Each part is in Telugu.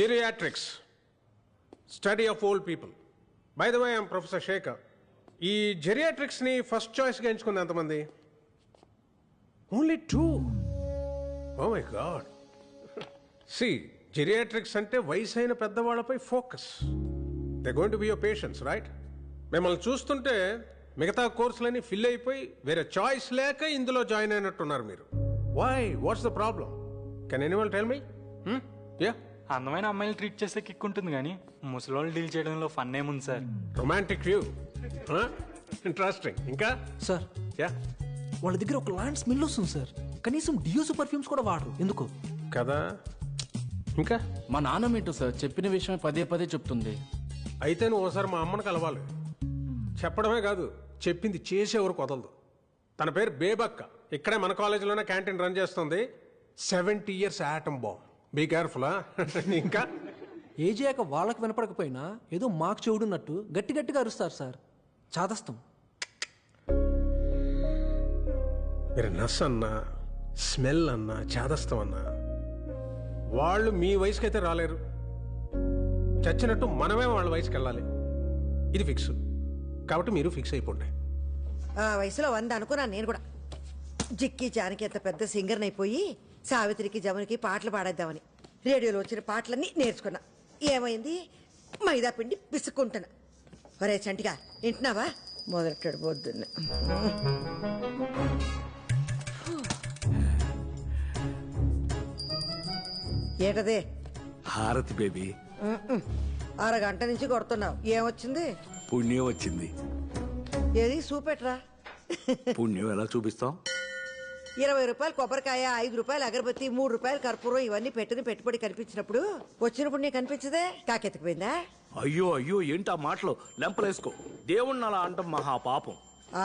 Geriatrics, study of old people. By the way, I'm Professor Shekhar. ఈ జెరియాట్రిక్స్ని ఫస్ట్ చాయిస్గా ఎంచుకుంది ఎంతమంది? Only 2. Oh my god. C geriatrics అంటే వయసు అయిన పెద్దవాళ్ళపై focus. They going to be your patients, right? మిమ్మల్ని చూస్తుంటే మిగతా కోర్సులన్నీ ఫిల్ అయిపోయి వేరే చాయిస్ లేక ఇందులో జాయిన్ అయినట్టున్నారు మీరు. Why? What's the problem? Can anyone tell me? Yeah, అందమైన అమ్మాయిలు ట్రీట్ చేస్తే కిక్ ఉంటుంది కానీ ముసలోళ్ళు డీల్ చేయడంలో ఫన్ ఏముంది సార్? Romantic view, interesting. ఇంకా సార్, యా, వాళ్ళ దగ్గర ఒక లాంటి స్మెల్ వస్తుంది సార్. కనీసం డియోస్ పర్ఫ్యూమ్స్ కూడా వాడరు. ఎందుకు కదా? ఇంకా మా నాన్నమేంటో సార్ చెప్పిన విషయమే పదే పదే చెప్తుంది. అయితే నువ్వు ఒకసారి మా అమ్మని కలవాలి. చెప్పడమే కాదు, చెప్పింది చేసేవరకు వదలదు. తన పేరు బేబక్క. ఇక్కడే మన కాలేజీలోనే క్యాంటీన్ రన్ చేస్తుంది. 70 years atom bomb. Be careful. ఇంకా ఏజ్ అయ్యాక వాళ్ళకి వినపడకపోయినా ఏదో మాకు చెవుడున్నట్టు గట్టి గట్టిగా అరుస్తారు సార్. చాదస్తం. మీరు నస్ అన్నా, స్మెల్ అన్నా, చాదస్తం అన్నా వాళ్ళు మీ వయసుకి అయితే రాలేరు. చచ్చినట్టు మనమే వాళ్ళ వయసుకి వెళ్ళాలి. ఇది ఫిక్స్. కాబట్టి మీరు ఫిక్స్ అయిపోండి. ఆ వయసులో 100 అనుకున్నాను నేను కూడా. జిక్కి జానకి ఎంత పెద్ద సింగర్ని అయిపోయి సావిత్రికి జమునికి పాటలు పాడేద్దామని రేడియోలో వచ్చిన పాటలన్నీ నేర్చుకున్నా. ఏమైంది? మైదా పిండి పిసుక్కుంటున్నా. ఒరే చంటిగా వింటున్నావా? మొదలెట్టాడు పొద్దున్న. ఏటదే? హారతి బేబీ. అరగంట నుంచి కొడుతున్నావు. ఏమొచ్చింది? పుణ్యం వచ్చింది. ఏది చూపెట్రా. పుణ్యం ఎలా చూపిస్తాం? 20 రూపాయలు కొబ్బరికాయ, 5 రూపాయలు అగరబత్తి, 3 రూపాయలు కర్పూరం ఇవన్నీ పెట్టిన పెట్టుబడి కనిపించినప్పుడు వచ్చినప్పుడు నీకు కనిపించదే? కాకెత్తుకుపోయిందా? అయ్యో అయ్యో, ఏంటా మాటలు? లెంపలేసుకో. దేవుణ్ణి అలా అంటాం మహా పాపం.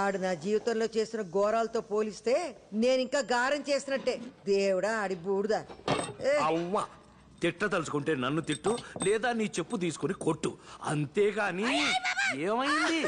ఆడు నా జీవితంలో చేసిన ఘోరాలతో పోలిస్తే నేను ఇంకా గారం చేసినట్టే. దేవుడా ఆడి బూడుదా. అవ్వా, తిట్ట తలుచుకుంటే నన్ను తిట్టు, లేదా నీ చెప్పు తీసుకుని కొట్టు, అంతేగాని. ఏమైంది?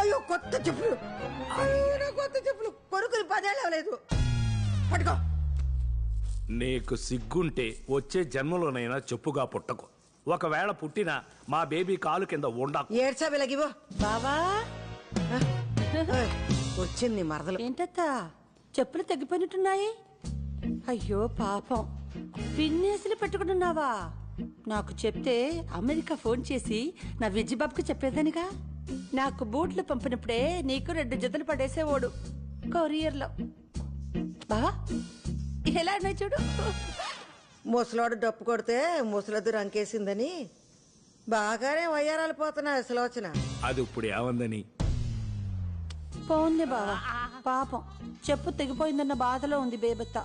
అయ్యో కొత్త చెప్పులు. అయ్యో కొత్త చెప్పులు కొనుక్కుని 10 ఏళ్ళు అవ్వలేదు. పట్టుకో. నీకు సిగ్గుంటే వచ్చే జన్మలోనైనా చెప్పుగా పుట్టకు. ఒకవేళ పుట్టినా మా బేబీ కాలు కింద ఉండకు. ఏడ్చా వెలగివో బావా. వచ్చింది మరదలు. ఏంటత్తా చెప్పులు తగ్గిపోయినట్టున్నాయి? అయ్యో పాపం, పిన్నేసులు పెట్టుకుంటున్నావా? నాకు చెప్తే అమెరికా ఫోన్ చేసి నా విజ్జిబాబుకి చెప్పేదానిగా. నాకు బూట్లు పంపినప్పుడే నీకు 2 జతలు పడేసేవాడు కొరియర్లో. బావా ఎలా ఉన్నాయి చూడు. ముసలోడు డప్పు కొడితే ముసలద్దు రంకేసిందని బాగానే వయ్యారాలు పోతున్నా అసలోచన. అది ఇప్పుడు ఏమందని? పోంది బావా, పాపం చెప్పు తెగిపోయిందన్న బాధలో ఉంది బేబత్త.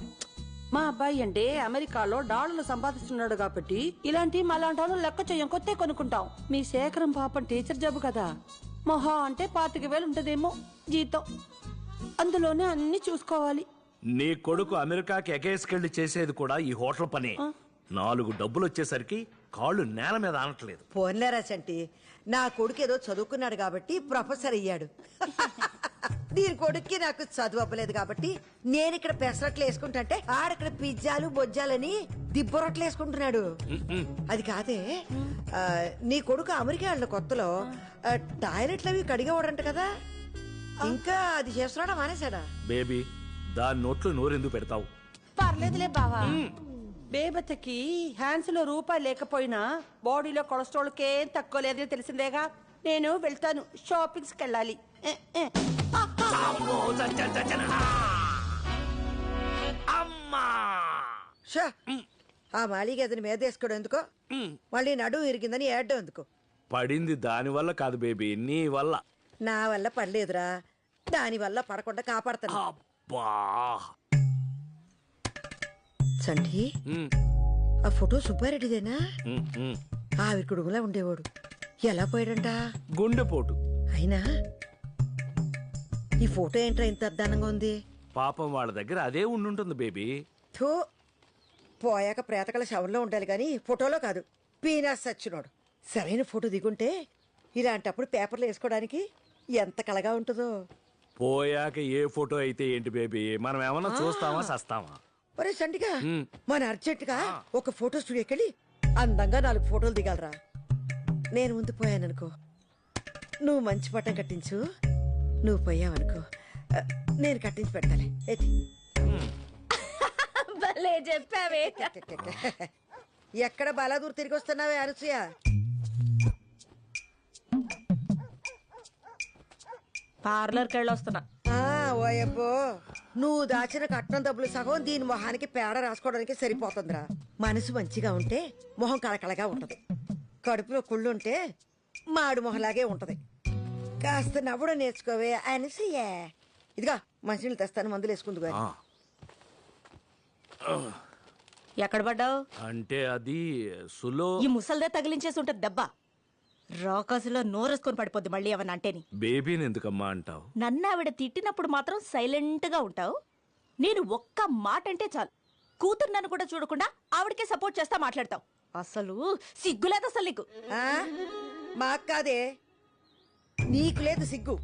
మా అబ్బాయి అంటే అమెరికాలో డాలర్లు సంపాదిస్తున్నాడు కాబట్టి ఇలాంటి మలాంటి వాళ్ళు లెక్క చెయ్యం, కొత్తే కొనుక్కుంటాం. మీ శేఖరం పాపం టీచర్ జాబ్ కదా, మొహా అంటే 25,000 ఉంటదేమో జీతం. అందులోనే అన్ని చూసుకోవాలి. నీ కొడుకు అమెరికాకి ఎగేసుకెళ్లి చేసేది కూడా ఈ హోటల్ పనే. 4 డబ్బులు వచ్చేసరికి కాళ్ళు నేల మీద ఆనట్లేదు. పోన్లేరా చంటి, నా కొడుకు ఏదో చదువుకున్నాడు కాబట్టి ప్రొఫెసర్ అయ్యాడు. దీని కొడుక్కి నాకు చదువు అవ్వలేదు కాబట్టి నేను ఇక్కడ పెసరట్లు వేసుకుంటే ఆడక్కడ పిజ్జాలు బొజ్జాలని దిబ్బరొట్లు వేసుకుంటున్నాడు. అది కాదే, నీ కొడుకు అమెరికా వెళ్ళిన కొత్తలో టాయిలెట్లు అవి కడిగేవాడంట కదా, ఇంకా అది చేస్తున్నాడా మానేశాడా? బేబీ, దాని నోట్లు నోరెందుకు పెడతావు? పర్లేదులే బావా. బేబత్తకి హ్యాండ్స్ లో రూపాయి లేకపోయినా బాడీలో కొలెస్ట్రాల్ కేం తక్కువ లేదని తెలిసిందేగా. నేను వెళ్తాను, షాపింగ్స్ కి వెళ్ళాలి. ఆ మాలిగా అతని మీద వేసుకోవడం ఎందుకో, మళ్ళీ నడుము ఇరిగిందని ఏడ్డం ఎందుకు? పడింది దాని వల్ల కాదు బేబీ, నీ వల్ల. నా వల్ల పడలేదురా, దాని వల్ల పడకుండా కాపాడతాను. అబ్బా సంటి, ఆ ఫోటో సుబ్బారెడ్డిదేనా? ఆవిడ కుడుగులా ఉండేవాడు. ఎలా పోయాడంట? గుండెపోటు. అయినా ఈ ఫోటో ఏంట్రా ఇంత అద్దానంగా ఉంది? పాపం వాళ్ళ దగ్గర అదే ఉండుంటుంది బేబీ. థూ, పోయాక ప్రేతకల శవంలో ఉండాలి గాని ఫోటోలో కాదు. పీనాస్ సచ్చినోడు. సరైన ఫోటో దిగుంటే ఇలాంటప్పుడు పేపర్లు వేసుకోవడానికి ఎంత కళగా ఉంటుందో. పోయాక ఏ ఫోటో అయితే ఏంటి బేబీ, మనం ఏమన్నా చూస్తామా సస్తామా? ఒరే సంటిగా మన అర్జెంట్ గా ఒక ఫోటో స్టూడియోకి వెళ్ళి అందంగా 4 ఫోటోలు దిగాలరా. నేను ముందు పోయాననుకో, నువ్వు మంచి పట్టం కట్టించు. నువ్వు పోయావనుకో, నేను కట్టించి పెట్టాలి. భలే చెప్పావే. ఎక్కడ బాలాదూర్ తిరిగి వస్తున్నావే అనసూయ? పార్లర్కి వెళ్ళొస్తున్నా. ఓయబ్బో, నువ్వు దాచిన కట్నం డబ్బులు సగం దీని మొహానికి పేడ రాసుకోవడానికి సరిపోతుందిరా. మనసు మంచిగా ఉంటే మొహం కళకళగా ఉంటది, కడుపులో కుళ్ళుంటే మాడు మొహలాగే ఉంటది. కాస్త నవ్వడం నేర్చుకోవే అనసూయ. ఇదిగా మంచినీళ్ళు తెస్తాను, మందులు వేసుకుందు గాని. ఎక్కడ పడ్డావు? అంటే అది సులో ఈ ముసల్దే తగిలించేసి ఉంటది దెబ్బ. రాకాసులో నోరేసుకొని పడిపోద్ది మళ్ళీ ఏమన్నా అంటేని. బేబీని ఎందుకమ్మా అంటావు? నన్ను ఆవిడ తిట్టినప్పుడు మాత్రం సైలెంట్ గా ఉంటావు. నేను ఒక్క మాట అంటే చాలు కూతురు నన్ను కూడా చూడకుండా ఆవిడకే సపోర్ట్ చేస్తా మాట్లాడతావు. అసలు సిగ్గులేదు అసలు నీకు. మాకు కాదే, నీకు లేదు సిగ్గు.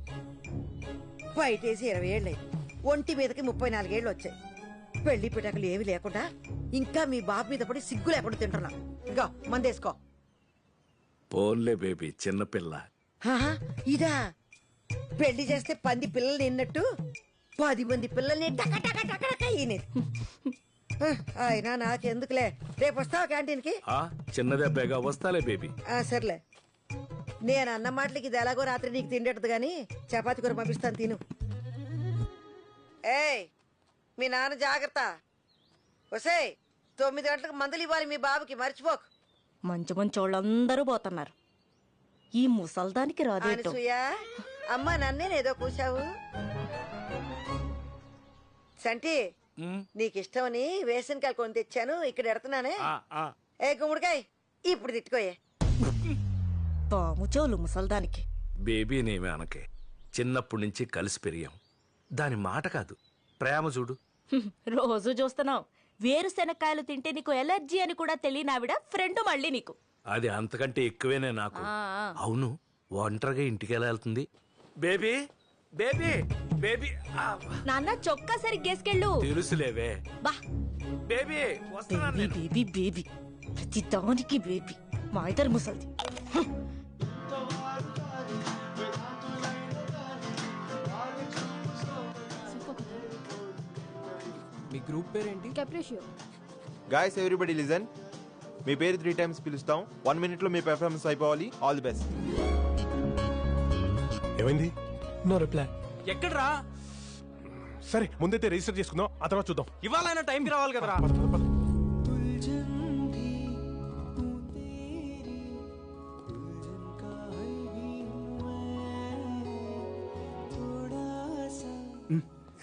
బయటేసి 20 ఏళ్ళే, ఒంటి మీదకి 34 ఏళ్ళు వచ్చాయి. పెళ్లి పిటకలు ఏమి లేకుండా ఇంకా మీ బాబు మీద పడి సిగ్గు లేకుండా తింటున్నా. ఇగో మందేసుకో. పోన్లే బేబీ, చిన్నపిల్ల. ఇదా పెళ్లి చేస్తే 10 పిల్లలు నిన్నట్టు 10 మంది పిల్లల్ని అయినా నాకెందుకులే. రేపు వస్తావా క్యాంటీన్కి? చిన్నదెబ్బేగా, వస్తాలే బేబీ. సర్లే, నేను అన్న మాటలకి ఇది ఎలాగో రాత్రి నీకు తిండేటది గాని చపాతి కూర పంపిస్తాను, తిను. ఏయ్ మీ నాన్న జాగ్రత్త. ఒసేయ్ 9 గంటలకు మందులు ఇవ్వాలి మీ బాబుకి, మర్చిపోకు. మంచి మంచి వాళ్ళందరూ పోతున్నారు, ఈ ముసల్దానికి రాదేటో. అనసూయ, అమ్మ నన్నేనేదో కూసావు. సంటి, నీకు ఇష్టమని వేసనకాయలు కొని తెచ్చాను, ఇక్కడ ఎడుతున్నానే. ఏ గుమ్మడికాయ ఇప్పుడు తిట్టుకోయే. పాము చెవులు ముసల్దానికి. బేబీనేమి అనకే, చిన్నప్పటి నుంచి కలిసి పెరిగాం. దాని మాట కాదు, ప్రేమ చూడు. రోజు చూస్తున్నావు, వేరుశెనక్కాయలు తింటే నీకు ఎలర్జీ అని కూడా తెలియని ఆవిడ ఫ్రెండ్ మళ్ళీ నీకు. అది అంతకంటే ఎక్కువేనే నాకు. అవును, ఒంటరిగా ఇంటికి ఎలా వెళ్తుంది? Baby baby baby. నాన్న చొక్కా సరిగ్గేసుకెళ్ళు. తెలుసులేవే. బా బేబీ వస్తున్నాను నేను. బేబీ బేబీ ప్రతి దానికి బేబీ, మా ఇద్దరు ముసల్ది. మీ గ్రూప్ పేరేంటి? Guys everybody listen. మీ పేరు 3 times పిలుస్తాం. 1 minute లో మీ పెర్ఫార్మెన్స్ అయిపోవాలి. All the best. ఏమైంది? No reply. ఎక్కడ్రా? సరే ముందైతే రిజిస్టర్ చేసుకుందాం, ఆ తర్వాత చూద్దాం. ఇవాళ టైంకి రావాలి కదరా.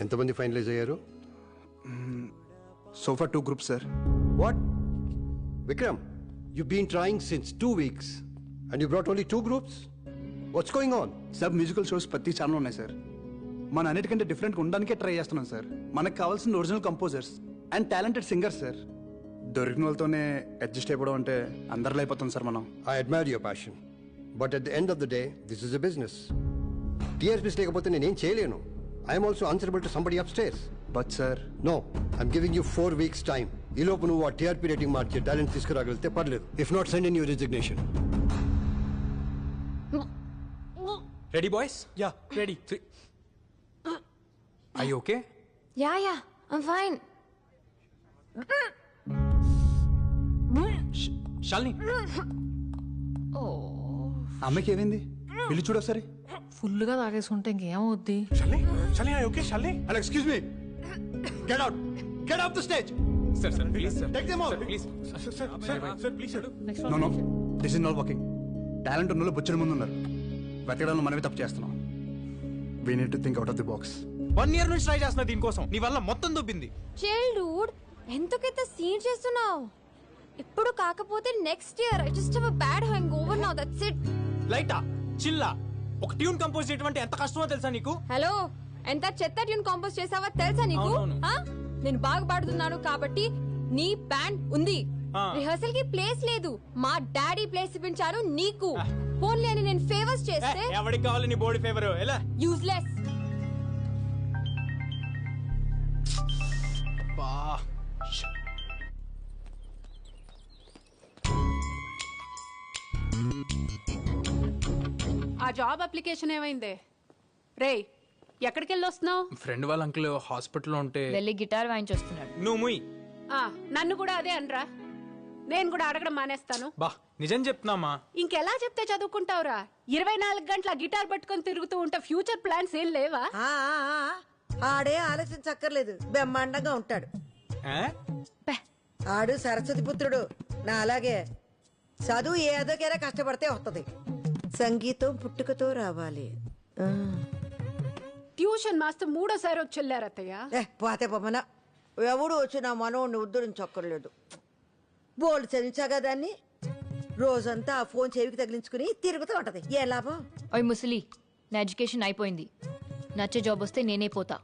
ఎంతమంది ఫైనలైజ్ అయ్యారు? So for 2 groups sir. What? Vikram, you've been trying since 2 weeks and you brought only 2 groups? What's going on? Sir musical shows ప్రతి ఛానల్ ఉన్నాయి సార్. మన అన్నిటికంటే డిఫరెంట్గా ఉండడానికే ట్రై చేస్తున్నాం సార్. మనకు కావాల్సిన original composers and talented singers sir. దొరికిన వాళ్ళతోనే అడ్జస్ట్ అయిపోవడం అంటే అందరిలో అయిపోతుంది సార్ మనం. I admire your passion. But at the end of the day, this is a business. TRPs లేకపోతే నేనేం చేయలేను. I am also answerable to somebody upstairs. But sir. No, I'm giving you 4 weeks time. ఈ లోపు నువ్వు ఆ TRP రేటింగ్ మార్చి టాలెంట్ తీసుకురాగలిగితే పర్లేదు. If not, send in your resignation. Ready boys? Yeah ready. I okay? Yeah I'm fine. Shalini, అమ్మకి ఏమైంది? వెళ్ళి చూడు ఒకసారి. ఫుల్గా తాగేసుకుంటే ఇంకేమవుద్ది? And excuse me. Get out. Get off the stage. Sir please sir. Take them out. Please sir please no this is not working. Talent ఉన్న వాళ్ళు బొచ్చడి ముందు ఉన్నారు. వెతకడంలో మనమే తప్పు చేస్తున్నాం. We need to think out of the box. 1 year నుంచి ట్రై చేస్తున్నా దీనికోసం, నీ వల్ల మొత్తం దొబ్బింది. డూడ్ ఎందుకైతే సీన్ చేస్తున్నావు? ఇప్పుడు కాకపోతే next year. I just have a bad hangover now, that's it. లైటా చిల్లా ఒక ట్యూన్ కంపోజ్ చేయడం అంటే ఎంత కష్టమో తెలుసా నీకు? హలో, ఎంత చెత్త ట్యూన్ కంపోజ్ చేసావా తెలుసా నీకు? నేను బాగా పాడుతున్నాను కాబట్టి నీ బ్యాండ్ ఉంది. రిహర్సల్ కి ప్లేస్ లేదు, మా డాడీ ప్లేస్ ఇప్పించారు నీకు. ఓన్లీ అని నేను ఫేవర్స్ చేస్తే ఎవరికి కావాలి నీ బాడీ ఫేవర్? ఎలా యూజ్లెస్. జాబ్ అప్లికేషన్ ఏమైందే? రేయ్, ఎక్కడికి వెళ్ళి వస్తున్నావు? ఫ్రెండ్ వాళ్ళ అంకుల్ హాస్పిటల్లో ఉంటే వెళ్ళి గిటార్ వాయించొస్తున్నాడు. నువ్వు ముయ్. నన్ను కూడా అదే అనరా. నేను కూడా అడగడం మానేస్తాను. బా నిజం చెప్తున్నామా? ఇంకెలా చెప్తే చదువుకుంటావురా? 24 గంటల గిటార్ పట్టుకొని తిరుగుతూ ఉంటే ఫ్యూచర్ ప్లాన్స్ ఏం లేవా? ఆడే ఆలోచించక్కర్లేదు, బ్రహ్మాండంగా ఉంటాడు. ఆడు సరస్వతి పుత్రుడు, నా అలాగే. చదువు ఏదోకైనా కష్టపడితే వస్తుంది. సంగీతం పుట్టుకతో రావాలి. ట్యూషన్ మాస్టర్ 3ఓసారి వచ్చి వెళ్ళారత్తయ్య. పోతే పొమ్మన ఎవడు వచ్చి నా మనోడిని ఉద్ధరించక్కర్లేదు. బోల్డ్ చదివించాగా దాన్ని. రోజంతా ఆ ఫోన్ చెవికి తగిలించుకుని తిరుగుతూ ఉంటది. ఏ లాభం? ఓయ్ ముసలి, నా ఎడ్యుకేషన్ అయిపోయింది. నచ్చే జాబ్ వస్తే నేనే పోతా.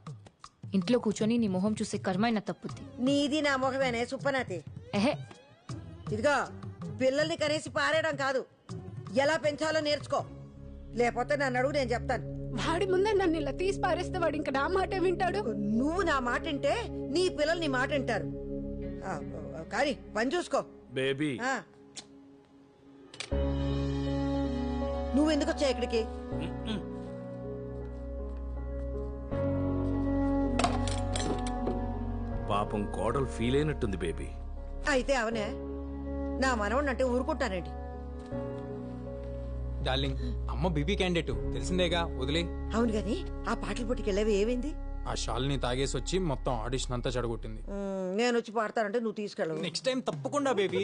ఇంట్లో కూర్చొని నీ మొహం చూసే కర్మైన తప్పుద్ది. నీది నా మొహమేనే సుప్పనాతి. ఎహే, ఇదిగో పిల్లల్ని కనేసి పారేయడం కాదు, ఎలా పెంచాలో నేర్చుకో. లేకపోతే నన్ను అడుగు, నేను చెప్తాను. వాడి ముందే నన్ను ఇలా తీసి పారేస్తే వాడు ఇంకా నా మాట వింటాడు. నువ్వు నా మాట వింటే నీ పిల్లలు నీ మాట వింటారు. కానీ పని చూసుకో బేబీ. నువ్వెందుకు వచ్చా ఇక్కడికి? పాపం కోడలు ఫీల్ అయినట్టుంది బేబీ. అయితే అవనే నా మనవడిని అంటే ఊరుకుంటానండి. డార్లింగ్, అమ్మ బీబీ క్యాండిడేట్ తెలిసిందేగా, వదిలే. అవును గాని ఆ పాటల పోటీకి వెళ్ళేవి ఏమైంది? ఆ షాల్ని తాగేసి వచ్చి మొత్తం ఆడిషన్ అంతా చెడగొట్టింది. నేను వచ్చి పాడతానంటే నువ్వు తీసుకెళ్ళవు. నెక్స్ట్ టైం తప్పకుండా బేబీ.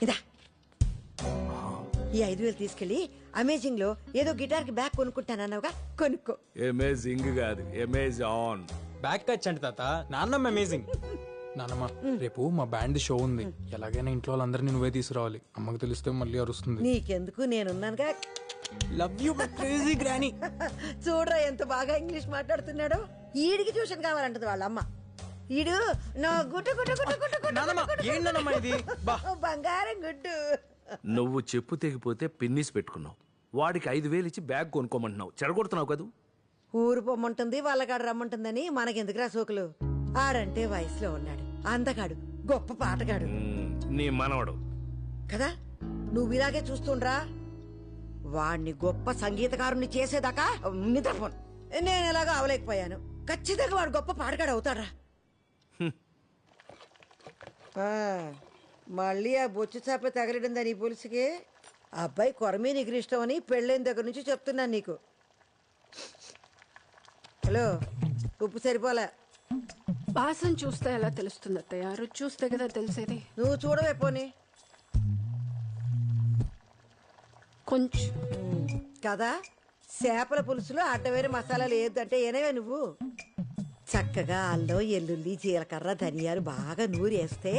ఇదా ఈ 5,000 తీసుకెళ్లి అమేజింగ్ లో ఏదో గిటార్ కి బ్యాగ్ కొనుక్కుంటానన్నావుగా, కొనుక్కో. అమేజింగ్ కాదు, అమేజాన్. బ్యాక్ టచ్ అంటే తాత, నాన్నమ్మ అమేజింగ్. నాన్నమ్మ, రేపు మా బ్యాండ్ షో ఉంది. ఎలాగైనా ఇంట్లో వాళ్ళందరినీ నువ్వే తీసుకురావాలి. అమ్మకి తెలిస్తే మళ్ళీ అరుస్తుంది. నీకెందుకు, నేనున్నానుగా. Love you crazy granny. చూడరా ఎంత బాగా ఇంగ్లీష్ మాట్లాడుతున్నాడు. ఈడికి ట్యూషన్ కావాలంటది వాళ్ళ అమ్మ. ఈడు నా గుడ్డు గుడ్డు గుడ్డు గుడ్డు బంగారం గుడ్డు. నువ్వు చెప్పు తెగిపోతే పిన్నిస్ పెట్టుకున్నావు. వాడికి 5,000 ఇచ్చి బ్యాగ్ కొనుక్కోమంటున్నావు. చెడగొడుతున్నావు కదూ. ఊరు పొమ్మంటుంది, వాళ్ళకాడు రమ్మంటుందని మనకెందుకురా సోకులు. ఆడంటే వయసులో ఉన్నాడు, అందగాడు, గొప్ప పాటగాడు నీ మనవడు కదా. నువ్వు ఇలాగే చూస్తుండ్రా. వాణ్ణి గొప్ప సంగీతకారుని చేసేదాకా నిద్రపోను. నేను ఎలాగో అవలేకపోయాను. ఖచ్చితంగా వాడు గొప్ప పాటగాడు అవుతాడ్రా. మళ్ళీ ఆ బొచ్చు చేప తగలడిందా నీ పులుసుకి? ఆ అబ్బాయి కొరమీ నీకు ఇష్టం అని పెళ్ళైన దగ్గర నుంచి చెప్తున్నాను నీకు. హలో, ఉప్పు సరిపోలే. వాసన చూస్తే ఎలా తెలుస్తుంది అత్తయ్య? రుచి చూస్తే కదా తెలిసేది. నువ్వు చూడవే పోనీ. కొంచెం కదా. చేపల పులుసులో అడ్డవేరే మసాలాలు వేయొద్దంటే ఏనేవే నువ్వు. చక్కగా అల్లం, ఎల్లుల్లి, జీలకర్ర, ధనియాలు బాగా నూరేస్తే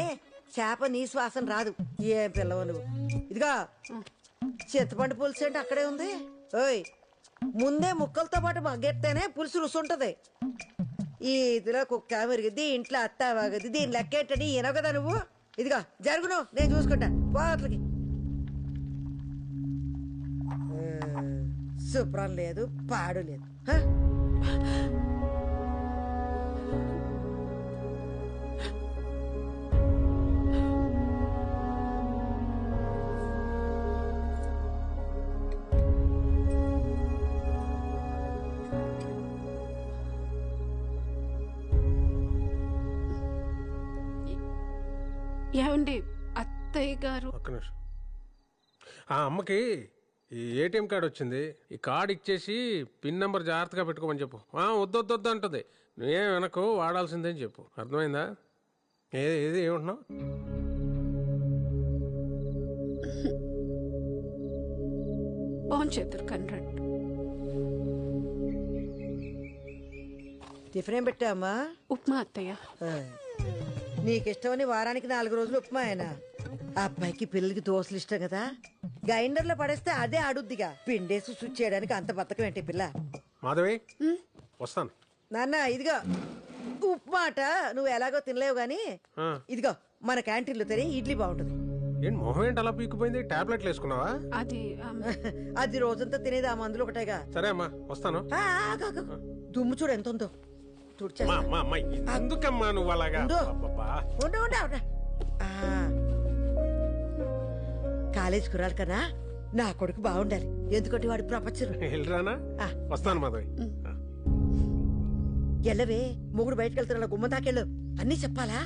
చేప నీ శ్వాసన రాదు. ఏం పిల్లవు నువ్వు. ఇదిగా చింతపండు పులుసు అంటే అక్కడే ఉంది. ఓయ్, ముందే ముక్కలతో పాటు మగ్గెత్తేనే పులుసు రుసుంటది. ఈ ఇదిలో కుక్క మెరుగుద్ది, ఇంట్లో అత్త వాగద్ది, దీని లెక్కేటని ఈనవు కదా నువ్వు. ఇదిగా జరుగును, నేను చూసుకుంటా. పోట్లకి శుభ్రం లేదు, పాడు లేదు. ఏమండి అత్తయ్య గారు? ఒక్క నిమిషం. ఆ అమ్మకి ఈ ఏటీఎం కార్డు వచ్చింది. ఈ కార్డు ఇచ్చేసి పిన్ నెంబర్ జాగ్రత్తగా పెట్టుకోమని చెప్పు. వద్దొద్దొద్దు అంటుంది. నువ్వేం వెనకు వాడాల్సిందని చెప్పు. అర్థమైందా? ఏది ఏమంటున్నావు? బాగుంచేద్దరు కన్రట్. టిఫిన్ ఏం పెట్టావమ్మా? ఉప్మా అత్తయ్య. నీకిష్టమని వారానికి 4 రోజులు ఉప్మా అయినా. ఆ అబ్బాయికి పిల్లలకి దోశలు ఇష్టం కదా. గ్రైండర్ లో పడేస్తే అదే ఆడుద్దిగా. పిండేసి స్విచ్ చేయడానికి అంత బతకం ఏంటి పిల్ల? మాధవి, వస్తాను. నాన్న ఇదిగో ఉప్మా అట. నువ్వు ఎలాగో తినలేవు గాని ఇదిగో మన క్యాంటీన్ లో తిని ఇడ్లీ బాగుంటుంది. ఏంటి మొహం ఏంటి అలా పీకిపోయింది? టాబ్లెట్లు వేసుకున్నావా? అది రోజంతా తినేది ఆ మందులు ఒకటేగా. సరే అమ్మా, వస్తాను. దుమ్ము చూడు ఎంత ఉందో. ఎందుకమ్మా నువ్వు అలాగా? కాలేజ్ కురాలి కదా, నా కొడుకు బాగుండాలి, ఎందుకంటే వాడు ప్రపంచం. వెళ్ళరానా? వస్తాను మాధవి. ఎల్లవే, మొగుడు బయటకు వెళ్తున్నా గుమ్మ దాకెళ్ళు, అన్నీ చెప్పాలా?